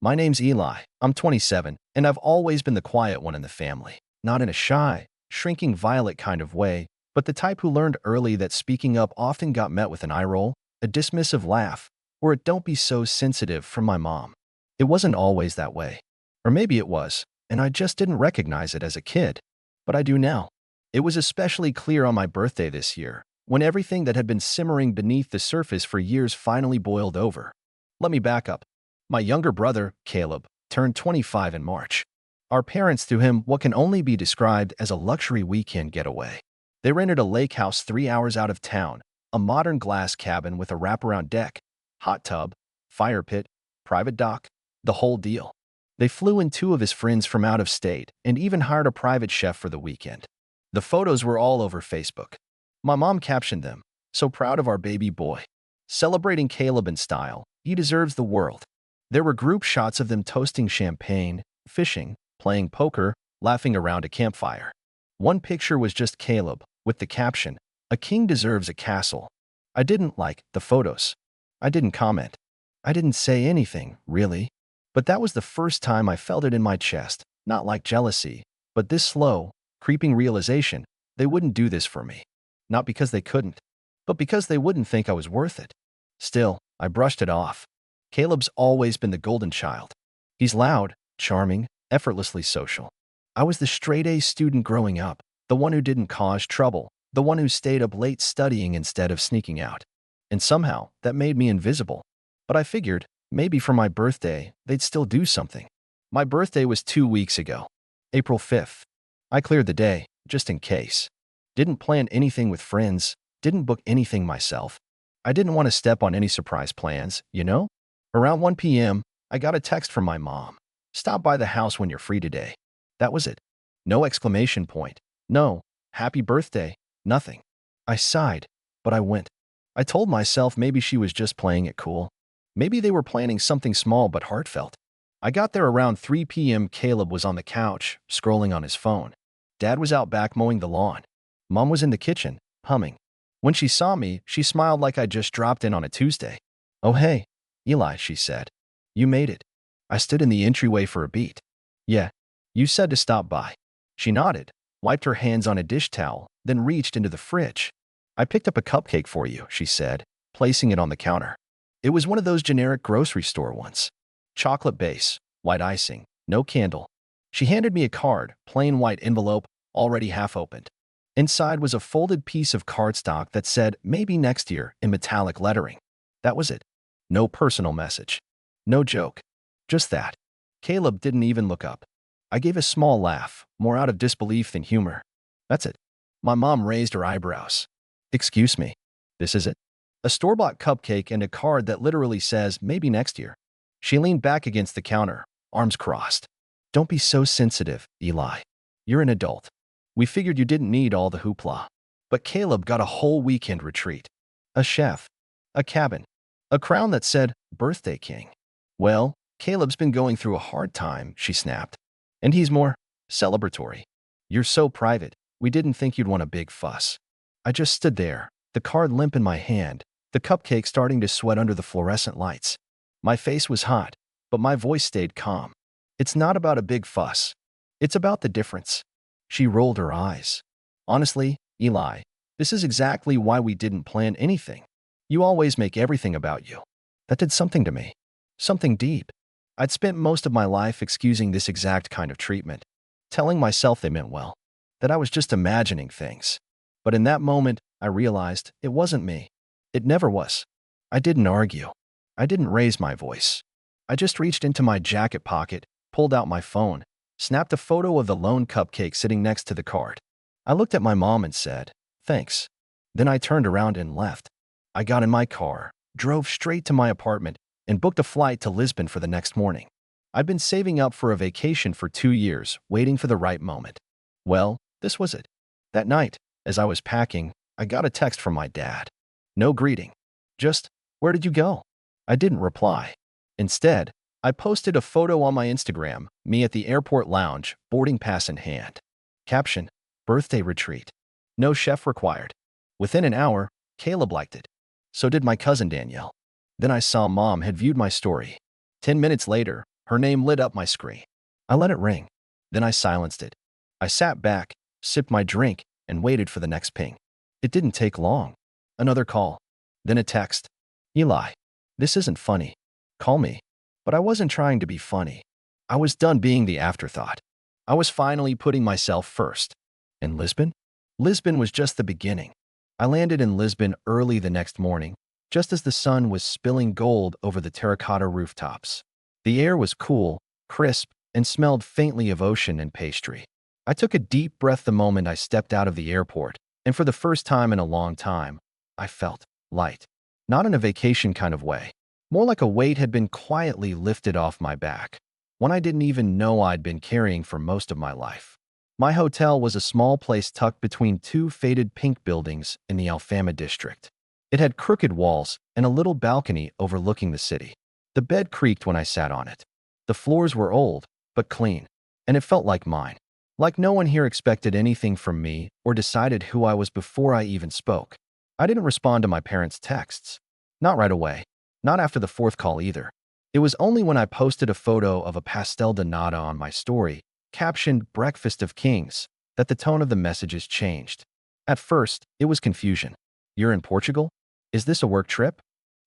My name's Eli. I'm 27, and I've always been the quiet one in the family. Not in a shy, shrinking violet kind of way, but the type who learned early that speaking up often got met with an eye roll, a dismissive laugh, or a "don't be so sensitive" from my mom. It wasn't always that way. Or maybe it was, and I just didn't recognize it as a kid. But I do now. It was especially clear on my birthday this year, when everything that had been simmering beneath the surface for years finally boiled over. Let me back up. My younger brother, Caleb, turned 25 in March. Our parents threw him what can only be described as a luxury weekend getaway. They rented a lake house 3 hours out of town, a modern glass cabin with a wraparound deck, hot tub, fire pit, private dock, the whole deal. They flew in two of his friends from out of state and even hired a private chef for the weekend. The photos were all over Facebook. My mom captioned them, "So proud of our baby boy. Celebrating Caleb in style. He deserves the world." There were group shots of them toasting champagne, fishing, playing poker, laughing around a campfire. One picture was just Caleb, with the caption, "A king deserves a castle." I didn't like the photos. I didn't comment. I didn't say anything, really. But that was the first time I felt it in my chest, not like jealousy, but this slow, creeping realization they wouldn't do this for me. Not because they couldn't, but because they wouldn't think I was worth it. Still, I brushed it off. Caleb's always been the golden child. He's loud, charming, effortlessly social. I was the straight-A student growing up, the one who didn't cause trouble, the one who stayed up late studying instead of sneaking out. And somehow, that made me invisible. But I figured, maybe for my birthday, they'd still do something. My birthday was 2 weeks ago, April 5th. I cleared the day, just in case. Didn't plan anything with friends, didn't book anything myself. I didn't want to step on any surprise plans, you know? Around 1 p.m., I got a text from my mom. "Stop by the house when you're free today." That was it. No exclamation point. No, "happy birthday," nothing. I sighed, but I went. I told myself maybe she was just playing it cool. Maybe they were planning something small but heartfelt. I got there around 3 p.m. Caleb was on the couch, scrolling on his phone. Dad was out back mowing the lawn. Mom was in the kitchen, humming. When she saw me, she smiled like I just dropped in on a Tuesday. "Oh hey, Eli," she said. "You made it." I stood in the entryway for a beat. "Yeah, you said to stop by." She nodded, wiped her hands on a dish towel, then reached into the fridge. "I picked up a cupcake for you," she said, placing it on the counter. It was one of those generic grocery store ones. Chocolate base, white icing, no candle. She handed me a card, plain white envelope, already half opened. Inside was a folded piece of cardstock that said, "Maybe next year," in metallic lettering. That was it. No personal message. No joke. Just that. Caleb didn't even look up. I gave a small laugh, more out of disbelief than humor. "That's it." My mom raised her eyebrows. "Excuse me. This is it?" A store-bought cupcake and a card that literally says, "Maybe next year." She leaned back against the counter, arms crossed. "Don't be so sensitive, Eli. You're an adult. We figured you didn't need all the hoopla." But Caleb got a whole weekend retreat. A chef. A cabin. A crown that said, "Birthday King." "Well, Caleb's been going through a hard time," she snapped. "And he's more celebratory. You're so private, we didn't think you'd want a big fuss." I just stood there, the card limp in my hand, the cupcake starting to sweat under the fluorescent lights. My face was hot, but my voice stayed calm. "It's not about a big fuss. It's about the difference." She rolled her eyes. "Honestly, Eli, this is exactly why we didn't plan anything. You always make everything about you." That did something to me. Something deep. I'd spent most of my life excusing this exact kind of treatment, telling myself they meant well, that I was just imagining things. But in that moment, I realized it wasn't me. It never was. I didn't argue. I didn't raise my voice. I just reached into my jacket pocket, pulled out my phone, snapped a photo of the lone cupcake sitting next to the card. I looked at my mom and said, "Thanks." Then I turned around and left. I got in my car, drove straight to my apartment, and booked a flight to Lisbon for the next morning. I'd been saving up for a vacation for 2 years, waiting for the right moment. Well, this was it. That night, as I was packing, I got a text from my dad. No greeting. Just, "Where did you go?" I didn't reply. Instead, I posted a photo on my Instagram, me at the airport lounge, boarding pass in hand. Caption, "Birthday retreat. No chef required." Within an hour, Caleb liked it. So did my cousin Danielle. Then I saw Mom had viewed my story. 10 minutes later, Her name lit up my screen. I let it ring. Then I silenced it. I sat back, sipped my drink, and waited for the next ping. It didn't take long. Another call. Then a text. Eli, this isn't funny. Call me. But I wasn't trying to be funny. I was done being the afterthought. I was finally putting myself first. And Lisbon? Lisbon was just the beginning. I landed in Lisbon early the next morning, just as the sun was spilling gold over the terracotta rooftops. The air was cool, crisp, and smelled faintly of ocean and pastry. I took a deep breath the moment I stepped out of the airport, and for the first time in a long time, I felt light. Not in a vacation kind of way. More like a weight had been quietly lifted off my back, one I didn't even know I'd been carrying for most of my life. My hotel was a small place tucked between two faded pink buildings in the Alfama district. It had crooked walls and a little balcony overlooking the city. The bed creaked when I sat on it. The floors were old, but clean, and it felt like mine. Like no one here expected anything from me or decided who I was before I even spoke. I didn't respond to my parents' texts. Not right away. Not after the fourth call either. It was only when I posted a photo of a pastel de nata on my story, captioned Breakfast of Kings, that the tone of the messages changed. At first, it was confusion. You're in Portugal? Is this a work trip?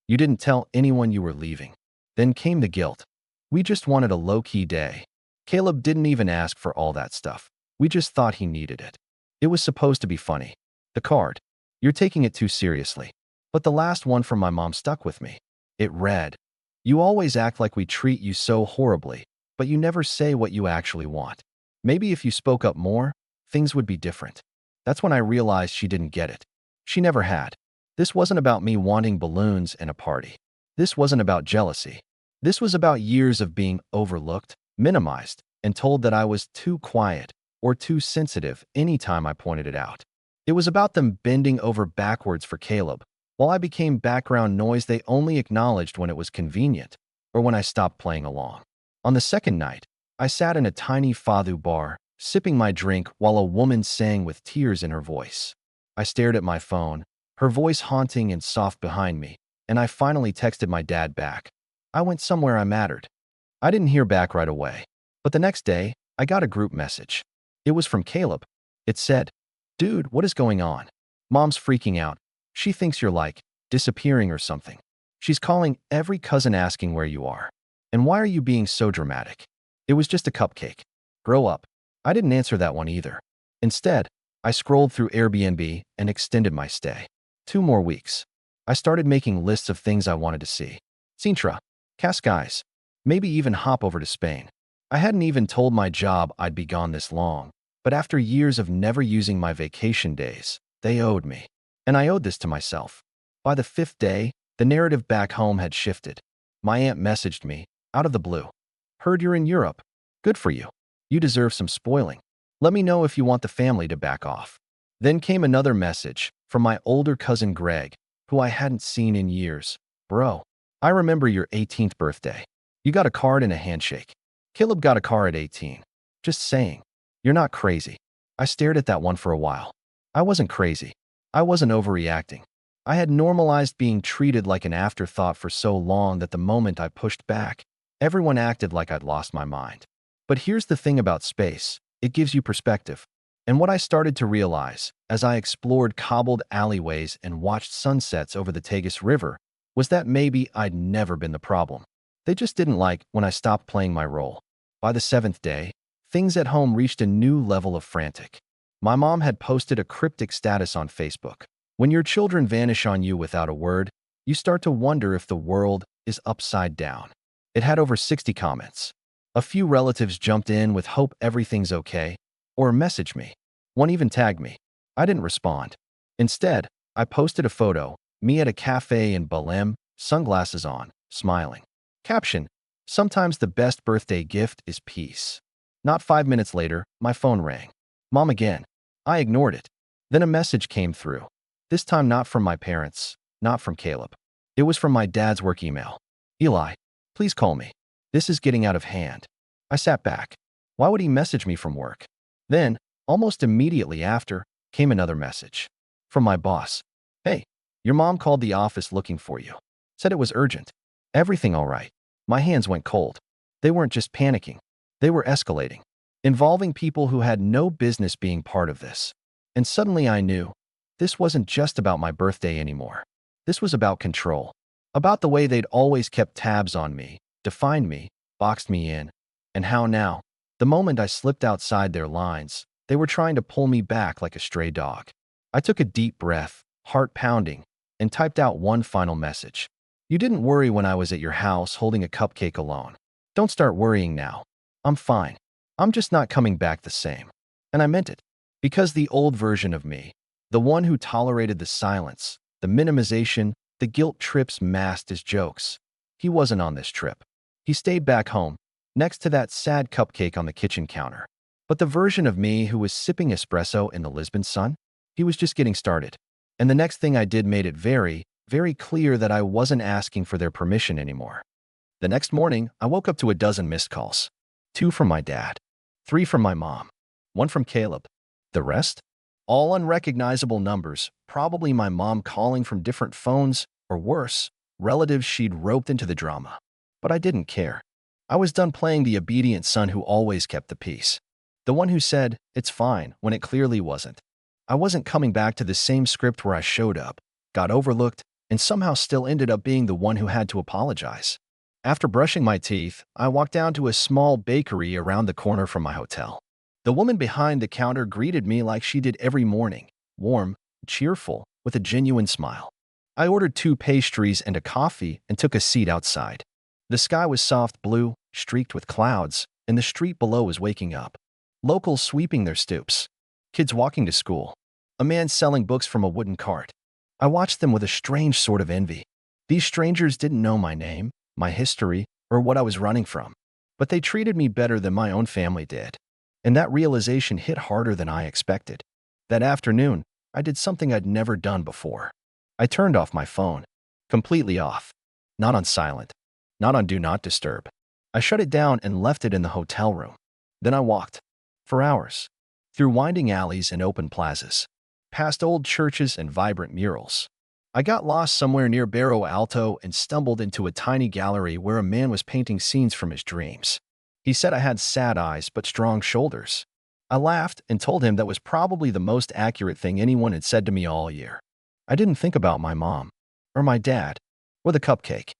You didn't tell anyone you were leaving. Then came the guilt. We just wanted a low-key day. Caleb didn't even ask for all that stuff. We just thought he needed it. It was supposed to be funny. The card. You're taking it too seriously. But the last one from my mom stuck with me. It read, you always act like we treat you so horribly, but you never say what you actually want. Maybe if you spoke up more, things would be different. That's when I realized she didn't get it. She never had. This wasn't about me wanting balloons and a party. This wasn't about jealousy. This was about years of being overlooked, minimized, and told that I was too quiet or too sensitive anytime I pointed it out. It was about them bending over backwards for Caleb, while I became background noise they only acknowledged when it was convenient or when I stopped playing along. On the second night, I sat in a tiny fado bar, sipping my drink while a woman sang with tears in her voice. I stared at my phone, her voice haunting and soft behind me, and I finally texted my dad back. I went somewhere I mattered. I didn't hear back right away, but the next day, I got a group message. It was from Caleb. It said, dude, what is going on? Mom's freaking out. She thinks you're like, disappearing or something. She's calling every cousin asking where you are. And why are you being so dramatic? It was just a cupcake. Grow up. I didn't answer that one either. Instead, I scrolled through Airbnb and extended my stay. 2 more weeks. I started making lists of things I wanted to see. Sintra, Cascais, maybe even hop over to Spain. I hadn't even told my job I'd be gone this long, but after years of never using my vacation days, they owed me. And I owed this to myself. By the 5th day, the narrative back home had shifted. My aunt messaged me, out of the blue. Heard you're in Europe. Good for you. You deserve some spoiling. Let me know if you want the family to back off. Then came another message from my older cousin Greg, who I hadn't seen in years. Bro, I remember your 18th birthday. You got a card and a handshake. Caleb got a car at 18. Just saying. You're not crazy. I stared at that one for a while. I wasn't crazy. I wasn't overreacting. I had normalized being treated like an afterthought for so long that the moment I pushed back, everyone acted like I'd lost my mind. But here's the thing about space. It gives you perspective. And what I started to realize, as I explored cobbled alleyways and watched sunsets over the Tagus River, was that maybe I'd never been the problem. They just didn't like when I stopped playing my role. By the 7th day, things at home reached a new level of frantic. My mom had posted a cryptic status on Facebook. When your children vanish on you without a word, you start to wonder if the world is upside down. It had over 60 comments. A few relatives jumped in with hope everything's okay, or messaged me. One even tagged me. I didn't respond. Instead, I posted a photo, me at a cafe in Belém, sunglasses on, smiling. Caption, sometimes the best birthday gift is peace. Not 5 minutes later, my phone rang. Mom again. I ignored it. Then a message came through. This time not from my parents, not from Caleb. It was from my dad's work email. Eli, please call me. This is getting out of hand. I sat back. Why would he message me from work? Then, almost immediately after, came another message. From my boss. Hey, your mom called the office looking for you. Said it was urgent. Everything all right? My hands went cold. They weren't just panicking. They were escalating, involving people who had no business being part of this. And suddenly I knew this wasn't just about my birthday anymore. This was about control, about the way they'd always kept tabs on me, defined me, boxed me in, and how now, the moment I slipped outside their lines, they were trying to pull me back like a stray dog. I took a deep breath, heart pounding, and typed out one final message. You didn't worry when I was at your house holding a cupcake alone. Don't start worrying now. I'm fine. I'm just not coming back the same. And I meant it. Because the old version of me, the one who tolerated the silence, the minimization, the guilt trips masked as jokes, he wasn't on this trip. He stayed back home, next to that sad cupcake on the kitchen counter. But the version of me who was sipping espresso in the Lisbon sun, he was just getting started. And the next thing I did made it very, very clear that I wasn't asking for their permission anymore. The next morning, I woke up to a dozen missed calls. 2 from my dad, 3 from my mom, 1 from Caleb. The rest? All unrecognizable numbers, probably my mom calling from different phones, or worse, relatives she'd roped into the drama. But I didn't care. I was done playing the obedient son who always kept the peace. The one who said, "It's fine," when it clearly wasn't. I wasn't coming back to the same script where I showed up, got overlooked, and somehow still ended up being the one who had to apologize. After brushing my teeth, I walked down to a small bakery around the corner from my hotel. The woman behind the counter greeted me like she did every morning, warm, cheerful, with a genuine smile. I ordered 2 pastries and a coffee and took a seat outside. The sky was soft blue, streaked with clouds, and the street below was waking up. Locals sweeping their stoops. Kids walking to school. A man selling books from a wooden cart. I watched them with a strange sort of envy. These strangers didn't know my name, my history, or what I was running from. But they treated me better than my own family did. And that realization hit harder than I expected. That afternoon, I did something I'd never done before. I turned off my phone. Completely off. Not on silent. Not on do not disturb. I shut it down and left it in the hotel room. Then I walked. For hours. Through winding alleys and open plazas. Past old churches and vibrant murals. I got lost somewhere near Barrio Alto and stumbled into a tiny gallery where a man was painting scenes from his dreams. He said I had sad eyes but strong shoulders. I laughed and told him that was probably the most accurate thing anyone had said to me all year. I didn't think about my mom, or my dad, or the cupcake,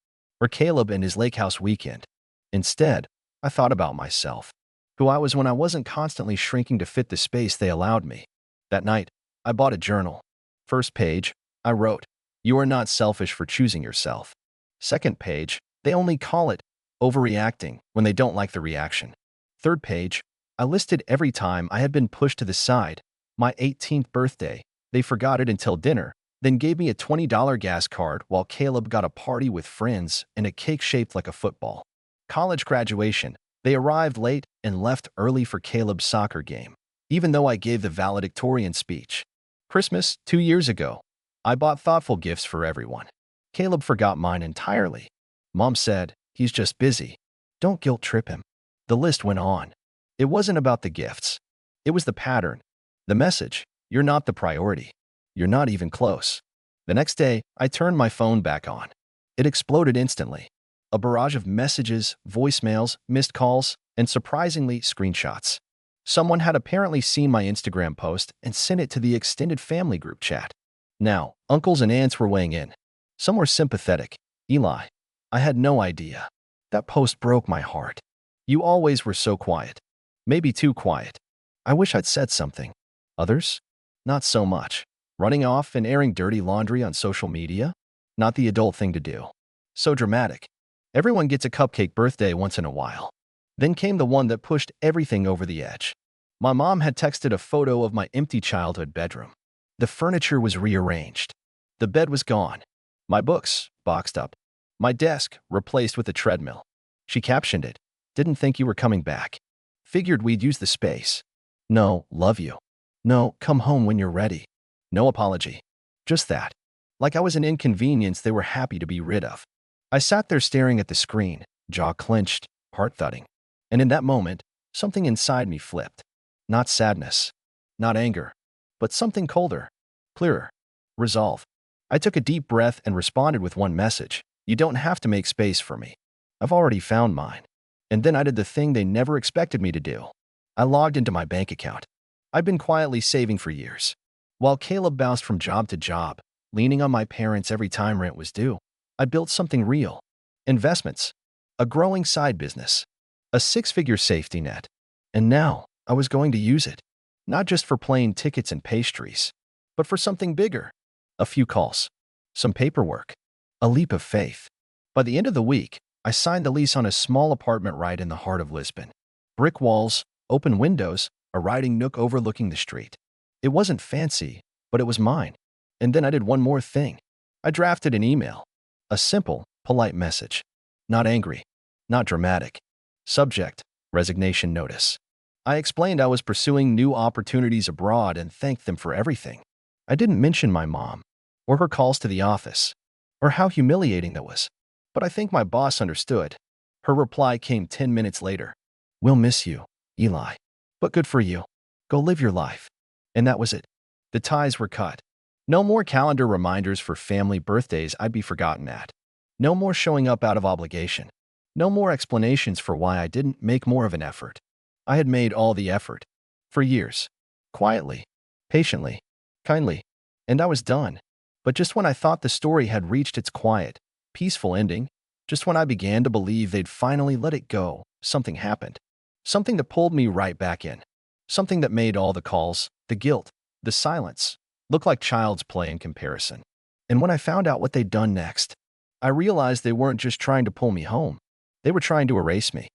or Caleb and his lake house weekend. Instead, I thought about myself, who I was when I wasn't constantly shrinking to fit the space they allowed me. That night, I bought a journal. First page, I wrote, "You are not selfish for choosing yourself." Second page, they only call it overreacting when they don't like the reaction. Third page, I listed every time I had been pushed to the side. My 18th birthday, they forgot it until dinner, then gave me a $20 gas card while Caleb got a party with friends and a cake shaped like a football. College graduation, they arrived late and left early for Caleb's soccer game, even though I gave the valedictorian speech. Christmas, 2 years ago, I bought thoughtful gifts for everyone. Caleb forgot mine entirely. Mom said, "He's just busy. Don't guilt trip him." The list went on. It wasn't about the gifts. It was the pattern. The message, "You're not the priority. You're not even close." The next day, I turned my phone back on. It exploded instantly. A barrage of messages, voicemails, missed calls, and surprisingly, screenshots. Someone had apparently seen my Instagram post and sent it to the extended family group chat. Now, uncles and aunts were weighing in. Some were sympathetic. Eli, I had no idea. That post broke my heart. You always were so quiet. Maybe too quiet. I wish I'd said something. Others? Not so much. Running off and airing dirty laundry on social media? Not the adult thing to do. So dramatic. Everyone gets a cupcake birthday once in a while. Then came the one that pushed everything over the edge. My mom had texted a photo of my empty childhood bedroom. The furniture was rearranged. The bed was gone. My books, boxed up. My desk, replaced with a treadmill. She captioned it, "Didn't think you were coming back. Figured we'd use the space. No, love you. No, come home when you're ready." No apology. Just that. Like I was an inconvenience they were happy to be rid of. I sat there staring at the screen, jaw clenched, heart thudding. And in that moment, something inside me flipped. Not sadness. Not anger. But something colder. Clearer. Resolve. I took a deep breath and responded with one message. "You don't have to make space for me. I've already found mine." And then I did the thing they never expected me to do. I logged into my bank account. I'd been quietly saving for years. While Caleb bounced from job to job, leaning on my parents every time rent was due, I built something real. Investments. A growing side business. A six-figure safety net. And now, I was going to use it. Not just for plane tickets and pastries, but for something bigger. A few calls. Some paperwork. A leap of faith. By the end of the week, I signed the lease on a small apartment right in the heart of Lisbon. Brick walls, open windows, a writing nook overlooking the street. It wasn't fancy, but it was mine. And then I did one more thing. I drafted an email. A simple, polite message. Not angry. Not dramatic. Subject, resignation notice. I explained I was pursuing new opportunities abroad and thanked them for everything. I didn't mention my mom, or her calls to the office, or how humiliating that was. But I think my boss understood. Her reply came 10 minutes later. We'll miss you, Eli. But good for you. Go live your life. And that was it. The ties were cut. No more calendar reminders for family birthdays I'd be forgotten at. No more showing up out of obligation. No more explanations for why I didn't make more of an effort. I had made all the effort. For years. Quietly. Patiently. Kindly. And I was done. But just when I thought the story had reached its quiet, peaceful ending, just when I began to believe they'd finally let it go, something happened. Something that pulled me right back in. Something that made all the calls, the guilt, the silence, look like child's play in comparison. And when I found out what they'd done next, I realized they weren't just trying to pull me home. They were trying to erase me.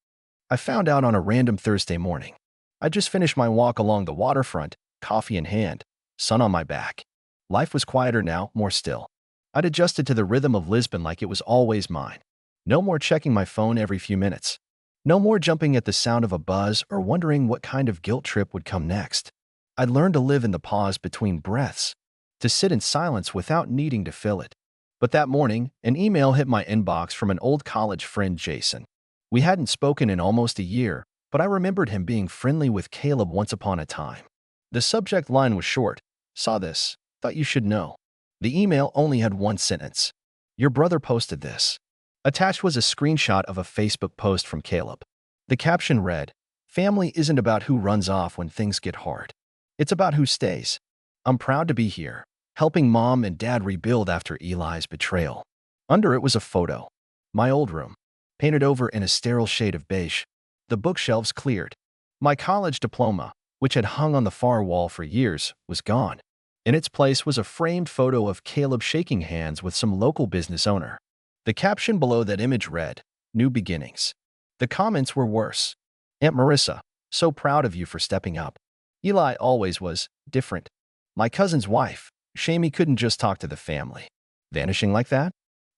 I found out on a random Thursday morning. I just finished my walk along the waterfront, coffee in hand, sun on my back. Life was quieter now, more still. I'd adjusted to the rhythm of Lisbon like it was always mine. No more checking my phone every few minutes. No more jumping at the sound of a buzz or wondering what kind of guilt trip would come next. I'd learned to live in the pause between breaths, to sit in silence without needing to fill it. But that morning, an email hit my inbox from an old college friend, Jason. We hadn't spoken in almost a year, but I remembered him being friendly with Caleb once upon a time. The subject line was short. Saw this. Thought you should know. The email only had one sentence. Your brother posted this. Attached was a screenshot of a Facebook post from Caleb. The caption read, Family isn't about who runs off when things get hard. It's about who stays. I'm proud to be here, helping mom and dad rebuild after Eli's betrayal. Under it was a photo. My old room, painted over in a sterile shade of beige. The bookshelves cleared. My college diploma, which had hung on the far wall for years, was gone. In its place was a framed photo of Caleb shaking hands with some local business owner. The caption below that image read, New Beginnings. The comments were worse. Aunt Marissa, so proud of you for stepping up. Eli always was different. My cousin's wife, shame he couldn't just talk to the family. Vanishing like that?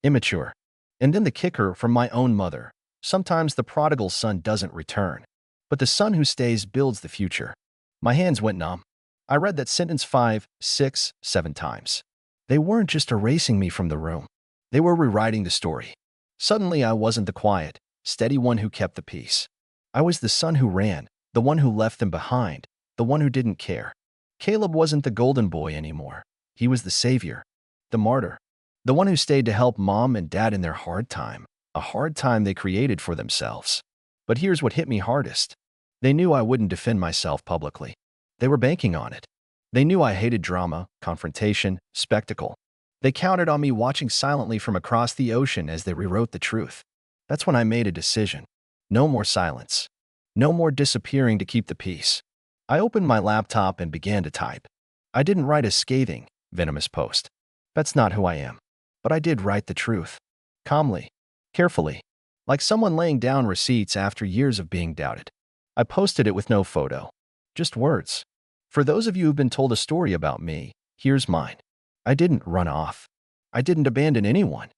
Immature. And then the kicker from my own mother. Sometimes the prodigal son doesn't return, but the son who stays builds the future. My hands went numb. I read that sentence 5, 6, 7 times. They weren't just erasing me from the room. They were rewriting the story. Suddenly I wasn't the quiet, steady one who kept the peace. I was the son who ran, the one who left them behind, the one who didn't care. Caleb wasn't the golden boy anymore. He was the savior, the martyr, the one who stayed to help mom and dad in their hard time, a hard time they created for themselves. But here's what hit me hardest. They knew I wouldn't defend myself publicly. They were banking on it. They knew I hated drama, confrontation, spectacle. They counted on me watching silently from across the ocean as they rewrote the truth. That's when I made a decision. No more silence. No more disappearing to keep the peace. I opened my laptop and began to type. I didn't write a scathing, venomous post. That's not who I am. But I did write the truth. Calmly. Carefully. Like someone laying down receipts after years of being doubted. I posted it with no photo. Just words. For those of you who've been told a story about me, here's mine. I didn't run off. I didn't abandon anyone.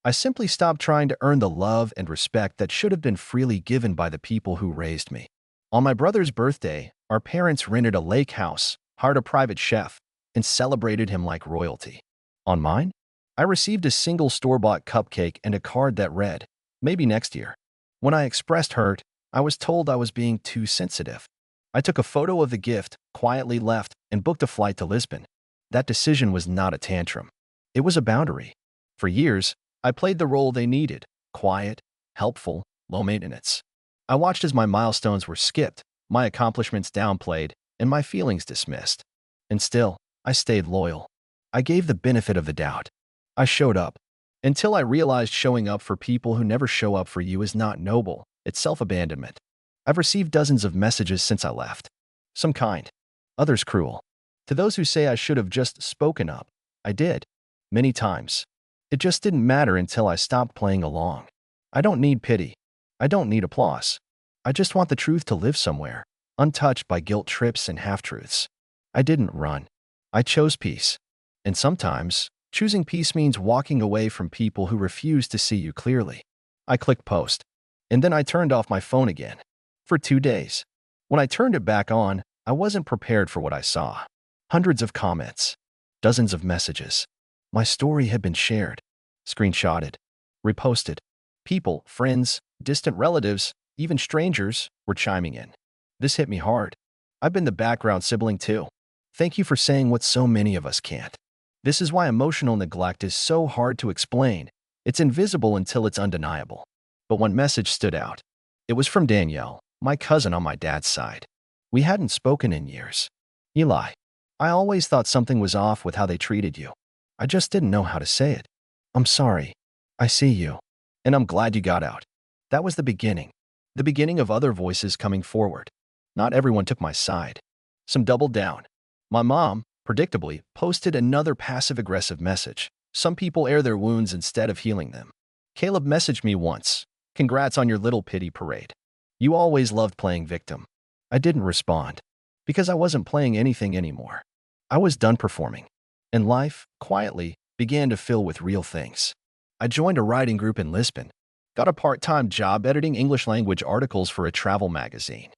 I simply stopped trying to earn the love and respect that should have been freely given by the people who raised me. On my brother's birthday, our parents rented a lake house, hired a private chef, and celebrated him like royalty. On mine, I received a single store-bought cupcake and a card that read, maybe next year. When I expressed hurt, I was told I was being too sensitive. I took a photo of the gift, quietly left, and booked a flight to Lisbon. That decision was not a tantrum. It was a boundary. For years, I played the role they needed, quiet, helpful, low maintenance. I watched as my milestones were skipped, my accomplishments downplayed, and my feelings dismissed. And still, I stayed loyal. I gave the benefit of the doubt. I showed up. Until I realized showing up for people who never show up for you is not noble, it's self-abandonment. I've received dozens of messages since I left. Some kind, others cruel. To those who say I should have just spoken up, I did. Many times. It just didn't matter until I stopped playing along. I don't need pity. I don't need applause. I just want the truth to live somewhere, untouched by guilt trips and half-truths. I didn't run. I chose peace. And sometimes, choosing peace means walking away from people who refuse to see you clearly. I clicked post. And then I turned off my phone again. For 2 days. When I turned it back on, I wasn't prepared for what I saw. Hundreds of comments. Dozens of messages. My story had been shared, screenshotted, reposted. People, friends, distant relatives, even strangers, were chiming in. This hit me hard. I've been the background sibling too. Thank you for saying what so many of us can't. This is why emotional neglect is so hard to explain. It's invisible until it's undeniable. But one message stood out. It was from Danielle, my cousin on my dad's side. We hadn't spoken in years. Eli, I always thought something was off with how they treated you. I just didn't know how to say it. I'm sorry. I see you. And I'm glad you got out. That was the beginning. The beginning of other voices coming forward. Not everyone took my side. Some doubled down. My mom, predictably, posted another passive-aggressive message. Some people air their wounds instead of healing them. Caleb messaged me once. Congrats on your little pity parade. You always loved playing victim. I didn't respond. Because I wasn't playing anything anymore. I was done performing. And life, quietly, began to fill with real things. I joined a writing group in Lisbon. Got a part-time job editing English language articles for a travel magazine.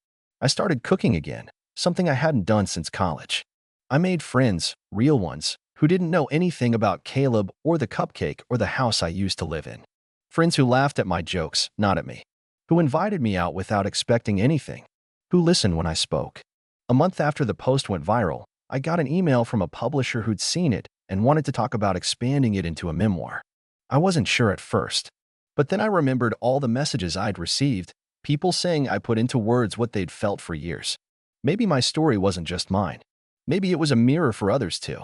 I started cooking again, something I hadn't done since college. I made friends, real ones, who didn't know anything about Caleb or the Cupcake or the house I used to live in. Friends who laughed at my jokes, not at me. Who invited me out without expecting anything. Who listened when I spoke. A month after the post went viral, I got an email from a publisher who'd seen it and wanted to talk about expanding it into a memoir. I wasn't sure at first. But then I remembered all the messages I'd received, people saying I put into words what they'd felt for years. Maybe my story wasn't just mine. Maybe it was a mirror for others too.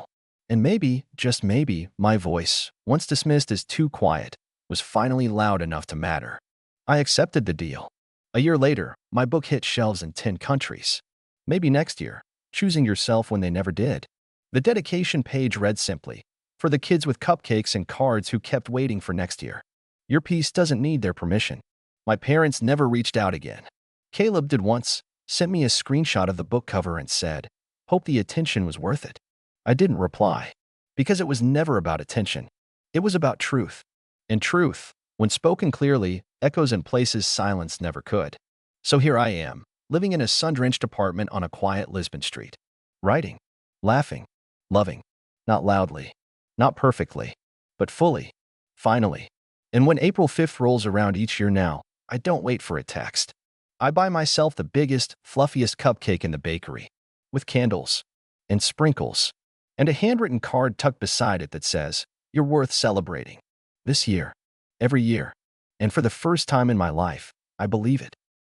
And maybe, just maybe, my voice, once dismissed as too quiet, was finally loud enough to matter. I accepted the deal. A year later, my book hit shelves in 10 countries. Maybe next year, choosing yourself when they never did. The dedication page read simply, for the kids with cupcakes and cards who kept waiting for next year. Your piece doesn't need their permission. My parents never reached out again. Caleb did once, sent me a screenshot of the book cover and said, "Hope the attention was worth it." I didn't reply, because it was never about attention. It was about truth. And truth, when spoken clearly, echoes in places silence never could. So here I am, living in a sun-drenched apartment on a quiet Lisbon street. Writing, laughing, loving, not loudly, not perfectly, but fully, finally. And when April 5th rolls around each year now, I don't wait for a text. I buy myself the biggest, fluffiest cupcake in the bakery, with candles, and sprinkles, and a handwritten card tucked beside it that says, "You're worth celebrating." This year, every year, and for the first time in my life, I believe it.